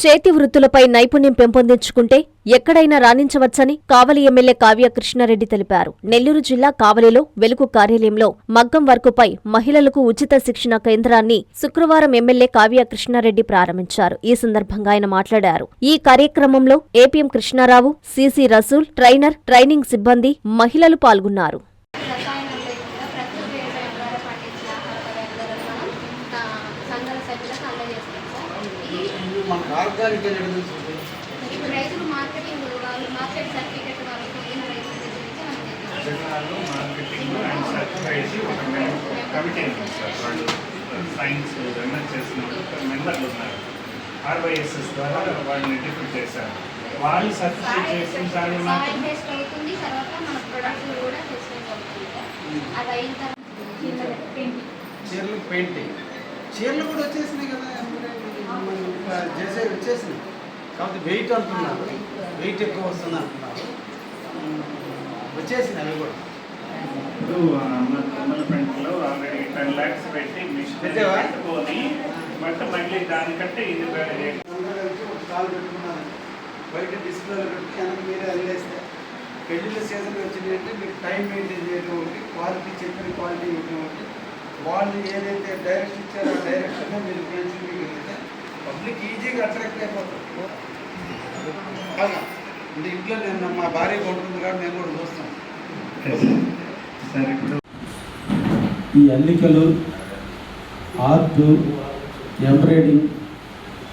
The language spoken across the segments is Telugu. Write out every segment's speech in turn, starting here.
చేతి వృత్తులపై నైపుణ్యం పెంపొందించుకుంటే ఎక్కడైనా రాణించవచ్చని కావలి ఎమ్మెల్యే కావ్య కృష్ణారెడ్డి తెలిపారు. నెల్లూరు జిల్లా కావలిలో వెలుగు కార్యాలయంలో మగ్గం వర్కుపై మహిళలకు ఉచిత శిక్షణ కేంద్రాన్ని శుక్రవారం ఎమ్మెల్యే కావ్య కృష్ణారెడ్డి ప్రారంభించారు. ఈ సందర్భంగా ఆయన మాట్లాడారు. ఈ కార్యక్రమంలో APM Krishnarao, CC Rasool, trainer, training సిబ్బంది, మహిళలు పాల్గొన్నారు. రైతులు మార్కెటింగ్ వాళ్ళు మార్కెట్ సర్టిఫికెట్ వాళ్ళకి సైన్స్ రన్ చేసిన మెంబర్లు ఉన్నారు. ఆర్వైఎస్ఎస్ ద్వారా వాళ్ళని డిఫెక్ట్ చేశారు. వాళ్ళు సర్టిఫికేట్ చేసిన సాయిల్ టెస్ట్ అవుతుంది. తర్వాత మన ప్రొడక్ట్ కూడా టెస్ట్ అవుతుంది. అది అయిన తర్వాత చీరలు పెయింటింగ్ చీరలు కూడా వచ్చేసినాయి కదా, చేసేవి వచ్చేసినాయి. కాబట్టి వెయిట్ అంటున్నారు, వెయిట్ ఎక్కువ వస్తుంది అంటున్నారు. వచ్చేసినాయి అవి కూడా. ఇప్పుడు అమలపెంటలో ఆల్రెడీ 10 lakhs పెట్టి మిషన్ పెట్టుకొని బట్ మళ్ళీ దానికంటే ఇది కాలు పెట్టుకున్నాను బయట డిస్ప్లేలో పెట్టి వెనక మీరే అల్లేస్తే పెళ్లిళ్ళ సీజన్ వచ్చింది అంటే మీకు టైం మెయింటైన్ చేయడం ఒకటి, క్వాలిటీ చెప్పిన క్వాలిటీ ఇవ్వడం ఒకటి, వాళ్ళు ఏదైతే డైరెక్షన్ ఇచ్చారో ఆ డైరెక్షన్లో మీరు పెంచుకోగలిగితే పబ్లిక్ ఈజీగా అట్రాక్ట్ అయిపోతారు. అంటే ఇంట్లో నేను మా భార్య కొంటుంది కాబట్టి నేను కూడా చూస్తాను. ఈ అల్లికలు, ఆర్ట్, ఎంబ్రాయిడింగ్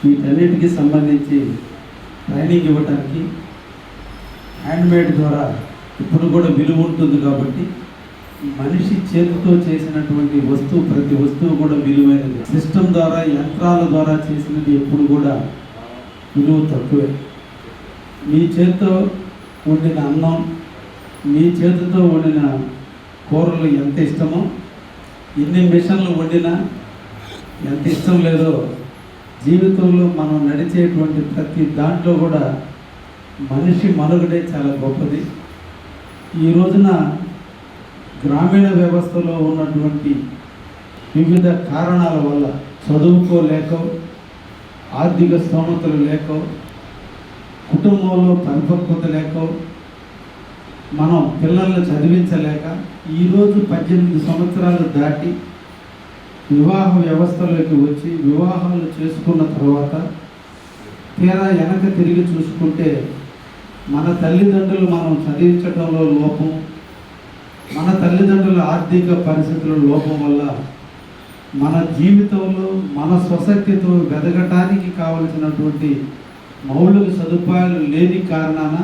వీటన్నిటికీ సంబంధించి ట్రైనింగ్ ఇవ్వడానికి హ్యాండ్మేడ్ ద్వారా ఇప్పుడు కూడా విలువ ఉంటుంది. కాబట్టి మనిషి చేతితో చేసినటువంటి వస్తువు, ప్రతి వస్తువు కూడా విలువైనది. సిస్టమ్ ద్వారా, యంత్రాల ద్వారా చేసినది ఎప్పుడు కూడా విలువ తక్కువే. మీ చేతితో వండిన అన్నం, మీ చేతితో వండిన కూరలు ఎంత ఇష్టమో, ఎన్ని మిషన్లు వండినా ఎంత ఇష్టం లేదో, జీవితంలో మనం నడిచేటువంటి ప్రతి దాంట్లో కూడా మనిషి మనుగడే చాలా గొప్పది. ఈ రోజున గ్రామీణ వ్యవస్థలో ఉన్నటువంటి వివిధ కారణాల వల్ల చదువుకోలేక, ఆర్థిక స్తోమతలు లేక, కుటుంబంలో పరిపక్వత లేక, మనం పిల్లల్ని చదివించలేక ఈరోజు 18 సంవత్సరాలు దాటి వివాహ వ్యవస్థలోకి వచ్చి వివాహాలు చేసుకున్న తర్వాత తీరా వెనక తిరిగి చూసుకుంటే మన తల్లిదండ్రులు మనం చదివించడంలో లోపం, మన తల్లిదండ్రుల ఆర్థిక పరిస్థితుల లోపం వల్ల మన జీవితంలో మన స్వశక్తితో వెదగటానికి కావలసినటువంటి మౌలిక సదుపాయాలు లేని కారణాన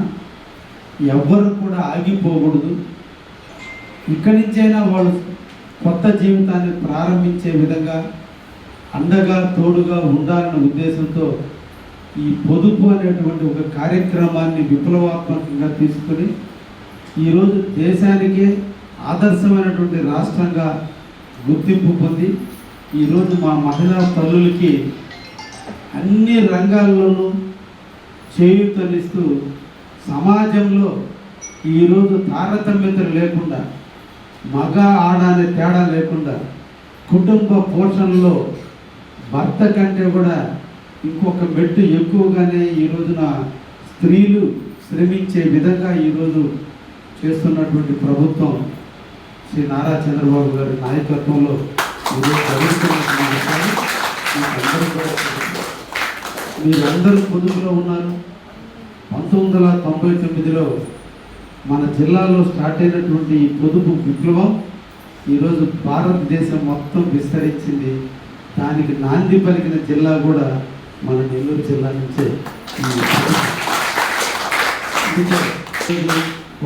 ఎవ్వరు కూడా ఆగిపోకూడదు. ఇక్కడి నుంచైనా వాళ్ళు కొత్త జీవితాన్ని ప్రారంభించే విధంగా అండగా తోడుగా ఉండాలనే ఉద్దేశంతో ఈ పొదుపు అనేటువంటి ఒక కార్యక్రమాన్ని విప్లవాత్మకంగా తీసుకుని ఈరోజు దేశానికే ఆదర్శమైనటువంటి రాష్ట్రంగా గుర్తింపు పొంది ఈరోజు మా మహిళా తల్లులకి అన్ని రంగాల్లోనూ చేయూతనిస్తూ సమాజంలో ఈరోజు తారతమ్యతలు లేకుండా, మగ ఆడ అనే తేడా లేకుండా కుటుంబ పోషణలో భర్త కంటే కూడా ఇంకొక మెట్టు ఎక్కువగానే ఈ రోజున స్త్రీలు శ్రమించే విధంగా ఈరోజు చేస్తున్నటువంటి ప్రభుత్వం శ్రీ నారా చంద్రబాబు గారి నాయకత్వంలో మీరందరూ పొదుపులో ఉన్నారు. 1999లో మన జిల్లాలో స్టార్ట్ అయినటువంటి ఈ పొదుపు విప్లవం ఈరోజు భారతదేశం మొత్తం విస్తరించింది. దానికి నాంది పలికిన జిల్లా కూడా మన నెల్లూరు జిల్లా నుంచే.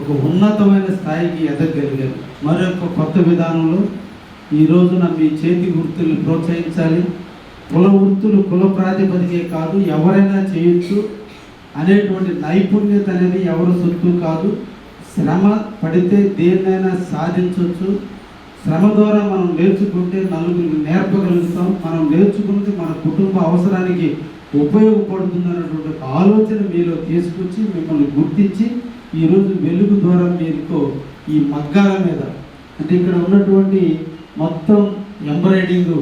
ఒక ఉన్నతమైన స్థాయికి ఎదగలిగారు. మరొక కొత్త విధానంలో ఈ రోజున మీ చేతి వృత్తులు ప్రోత్సహించాలి. కుల వృత్తులు కుల ప్రాతిపదికే కాదు, ఎవరైనా చేయొచ్చు అనేటువంటి నైపుణ్యత అనేది ఎవరు సొత్తు కాదు. శ్రమ పడితే దేన్నైనా సాధించవచ్చు. శ్రమ ద్వారా మనం నేర్చుకుంటే నలుగురికి నేర్పగలుగుతాం. మనం నేర్చుకుంటే మన కుటుంబ అవసరానికి ఉపయోగపడుతుంది అన్నటువంటి ఆలోచన మీలో తీసుకొచ్చి మిమ్మల్ని గుర్తించి ఈరోజు వెలుగు ద్వారా మీకు ఈ మగ్గాల మీద, అంటే ఇక్కడ ఉన్నటువంటి మొత్తం ఎంబ్రాయిడింగ్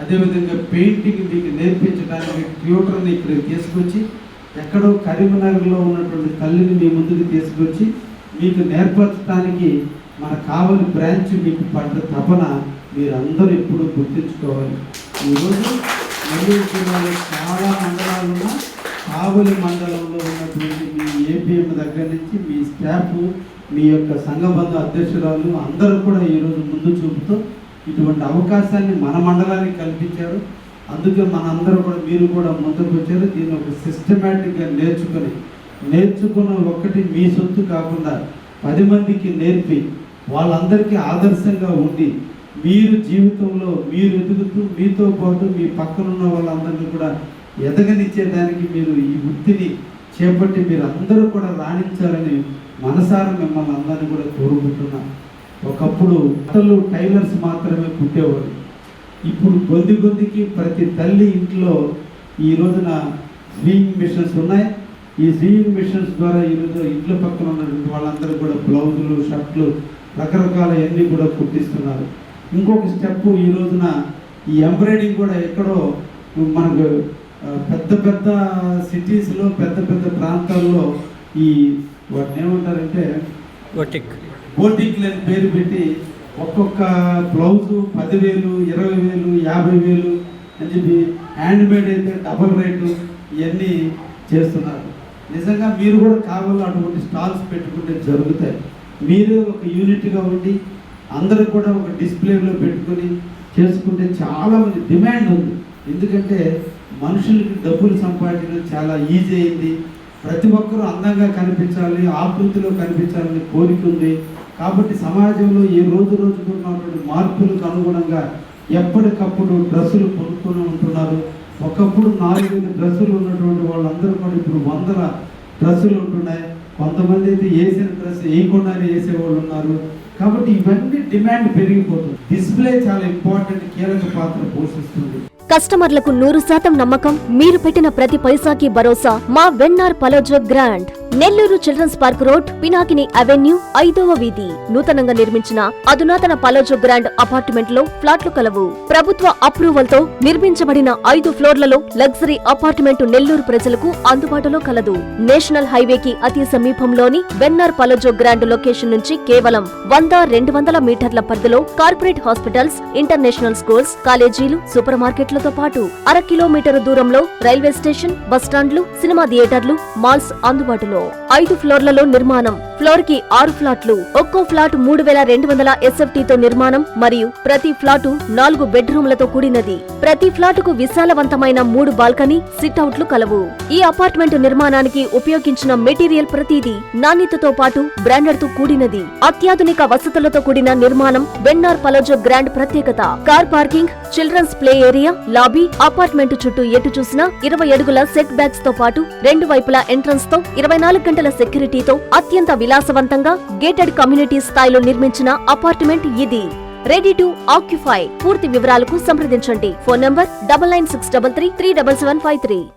అదేవిధంగా పెయింటింగ్ మీకు నేర్పించడానికి ట్యూటర్ని ఇక్కడికి తీసుకొచ్చి, ఎక్కడో కరీంనగర్లో ఉన్నటువంటి తల్లిని మీ ముందుకు తీసుకొచ్చి మీకు నేర్పరచడానికి మన కావలి బ్రాంచ్ మీకు పడ్డ తపన మీరందరూ ఎప్పుడూ గుర్తుంచుకోవాలి. ఈరోజు నెల్లూరు జిల్లాలో చాలా మండలాలున్న కావలి మండలంలో ఉన్నటువంటి మీ ఏపీఎం దగ్గర నుంచి మీ స్టాఫ్, మీ యొక్క సంఘబంధ అధ్యక్షురాలు అందరూ కూడా ఈరోజు ముందు చూపుతూ ఇటువంటి అవకాశాన్ని మన మండలానికి కల్పించారు. అందుకే మనందరూ కూడా మీరు కూడా ముందుకు వచ్చారు. దీన్ని ఒక సిస్టమేటిక్గా నేర్చుకున్న ఒక్కటి మీ సొత్తు కాకుండా 10 మందికి నేర్పి వాళ్ళందరికీ ఆదర్శంగా ఉండి మీరు జీవితంలో మీరు ఎదుగుతూ మీతో పాటు మీ పక్కనున్న వాళ్ళందరినీ కూడా ఎదగనిచ్చేదానికి మీరు ఈ వృత్తిని చేపట్టి మీరు అందరూ కూడా రాణించాలని మనసారా మిమ్మల్ని అందరినీ కూడా కోరుకుంటున్నాను. ఒకప్పుడు బట్టలు టైలర్స్ మాత్రమే కుట్టేవారు. ఇప్పుడు గొంతుకి ప్రతి తల్లి ఇంట్లో ఈ రోజున స్వింగ్ మిషన్స్ ఉన్నాయి. ఈ స్వింగ్ మిషన్స్ ద్వారా ఈరోజు ఇంట్లో పక్కన ఉన్నటువంటి వాళ్ళందరూ కూడా బ్లౌజులు, షర్ట్లు రకరకాల అన్నీ కూడా కుట్టిస్తున్నారు. ఇంకొక స్టెప్ ఈ రోజున ఈ ఎంబ్రాయిడింగ్ కూడా ఎక్కడో మనకు పెద్ద సిటీస్లో పెద్ద ప్రాంతాల్లో ఈ వాటిని ఏమంటారంటే బోటిక్ అని పేరు పెట్టి ఒక్కొక్క బ్లౌజు 10,000, 20,000, 50,000 అని చెప్పి హ్యాండ్మేడ్ అయితే డబుల్ రేటు ఇవన్నీ చేస్తున్నారు. నిజంగా మీరు కూడా కావాలి అటువంటి స్టాల్స్ పెట్టుకుంటే జరుగుతాయి. మీరు ఒక యూనిట్గా ఉండి అందరూ కూడా ఒక డిస్ప్లేలో పెట్టుకొని చేసుకుంటే చాలా మంది డిమాండ్ ఉంది. ఎందుకంటే మనుషులకి డబ్బులు సంపాదించడం చాలా ఈజీ అయింది. ప్రతి ఒక్కరూ అందంగా కనిపించాలి, ఆకృతిలో కనిపించాలని కోరిక ఉంది. కాబట్టి సమాజంలో ఈ రోజుకు ఉన్నటువంటి మార్పులకు అనుగుణంగా ఎప్పటికప్పుడు డ్రెస్సులు కొనుక్కొని ఉంటున్నారు. ఒకప్పుడు 4-5 డ్రెస్సులు ఉన్నటువంటి వాళ్ళందరూ కూడా ఇప్పుడు 100 డ్రెస్సులు ఉంటున్నాయి. కొంతమంది అయితే వేసిన డ్రెస్ వేయకుండానే వేసేవాళ్ళు ఉన్నారు. కాబట్టి ఇవన్నీ డిమాండ్ పెరిగిపోతుంది. డిస్ప్లే చాలా ఇంపార్టెంట్, కీలక పాత్ర పోషిస్తుంది. కస్టమర్లకు 100% నమ్మకం, మీరు పెట్టిన ప్రతి పైసాకి భరోసా. మా వెన్నార్ Palazzo Grand, Nellore children's park road, Pinakini avenue, 5వ వీధి. నూతనంగా నిర్మించిన అధునాతన పలోజో గ్రాండ్ అపార్ట్మెంట్ లో ఫ్లాట్లు కలవు. ప్రభుత్వ అప్రూవల్ తో నిర్మించబడిన 5 ఫ్లోర్లలో లగ్జరీ అపార్ట్మెంట్ నెల్లూరు ప్రజలకు అందుబాటులో కలదు. నేషనల్ హైవేకి అతి సమీపంలోని వెన్నార్ పలోజో గ్రాండ్ లొకేషన్ నుంచి కేవలం 100-200 మీటర్ల పరిధిలో కార్పొరేట్ హాస్పిటల్స్, ఇంటర్నేషనల్ స్కూల్స్, కాలేజీలు, సూపర్ మార్కెట్లతో పాటు 1/2 కిలోమీటర్ దూరంలో రైల్వే స్టేషన్, బస్టాండ్లు, సినిమా థియేటర్లు, మాల్స్ అందుబాటులో. 5 ఫ్లోర్లలో నిర్మాణం. ఫ్లోర్ కి 6 ఫ్లాట్లు. ఒక్కో ఫ్లాట్ 3,200 SFT తో నిర్మాణం మరియు ప్రతి ఫ్లాటు 4 బెడ్రూమ్లతో కూడినది. ప్రతి ఫ్లాటుకు విశాలవంతమైన 3 బాల్కనీ, సిట్అవుట్లు కలవు. ఈ అపార్ట్మెంట్ నిర్మాణానికి ఉపయోగించిన మెటీరియల్ ప్రతిదీ నాణ్యతతో పాటు బ్రాండెడ్ తో కూడినది. అత్యాధునిక వసతులతో కూడిన నిర్మాణం వెన్నార్ పలోజో గ్రాండ్ ప్రత్యేకత. Car parking, children's play area, lobby, apartment చుట్టూ ఎటు చూసినా 20 అడుగుల సెట్ బ్యాక్స్ తో పాటు 2 వైపులా ఎంట్రన్స్ తో 24 గంటల సెక్యూరిటీతో అత్యంత విలాసవంతంగా గేటెడ్ కమ్యూనిటీ స్థాయిలో నిర్మించిన అపార్ట్మెంట్ ఇది. Ready to occupy. పూర్తి వివరాలకు సంప్రదించండి. Phone number 9963337753.